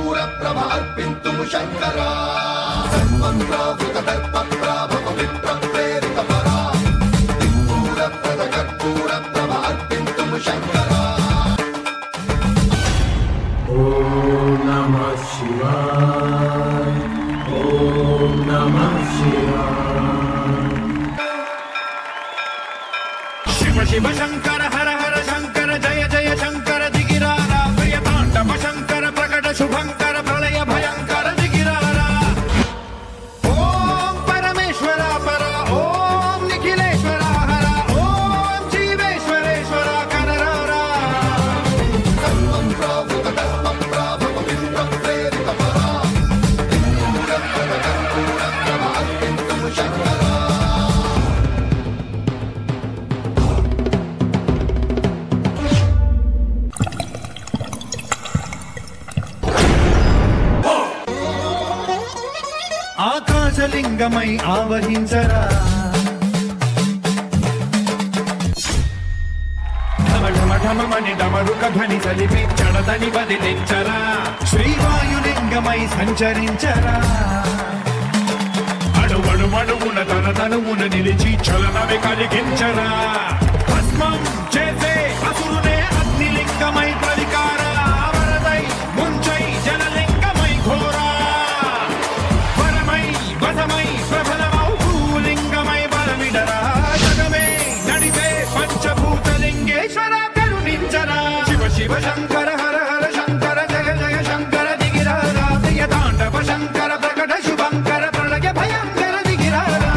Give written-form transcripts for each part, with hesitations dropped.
कर्पूर प्रभ अर्पिन्तुं शंकरा सर्वं प्रावृत दर्प प्राभव विप्र प्रेरित परा कर्पूर प्रभ अर्पिन्तुं शंकरा। ओम नमः शिवाय ओम नमः शिवाय। शिव शिव शंकर हर हर शंकर जय जय शंकर दिगिरारा प्रिय तांडव शंकर प्रकट शुभंकर प्रलय भयंकर दिगिरारा। ओम परमेश्वरा परा ओम निखिलेश्वरा हरा ओम जीवेश्वरेश्वरा कररारा। सर्वं प्रावृत दर्प प्राभव विप्र प्रेरित परा कर्पूर प्रभ अर्पिन्तुं शंकरा। ఆకాశలింగమై ఆవహించరా ఢమఢమఢమని డమరుక ధ్వని సలిపి చడదని బదిలించరా శ్రీవాయులింగమై సంచరించరా అడుగడుమడుగున తన తనువున నిలిచి చలనమే కలిగించరా భస్మం చేసే అసురునే అగ్నిలింగమై ప్రవికార వరదై ముంచై జనలింగమై ఘోరా వరమై ప్రబలమౌ భూలింగమై బలమిడరా జగమే నడిపే పంచభూతలింగేశ్వర కరుణించరా శివ శివ శంకర హర హర శంకర జయ జయ శంకర దిగిరారా ప్రియ తాండవ శంకర ప్రకట శుభంకర ప్రళయ భయంకర దిగిరారా।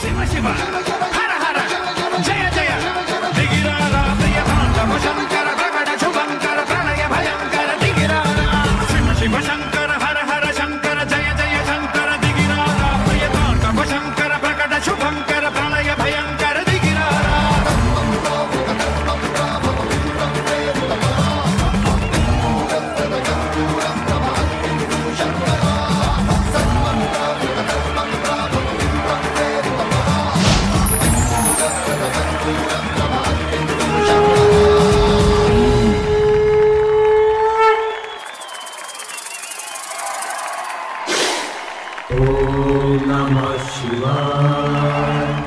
శివ శివ హర హర జయ జయ దిగిరారా ప్రియ తాండవ శంకర ప్రకట శుభంకర ప్రళయ భయంకర దిగిరారా శివ శివ శంకర హర హర శంకర జయ జయ శంకర దిగిరారా ప్రియ తాండవ శంకర ప్రకట శుభంకర ప్రళయ భయంకర దిగిరారా। ओम नमः शिवाय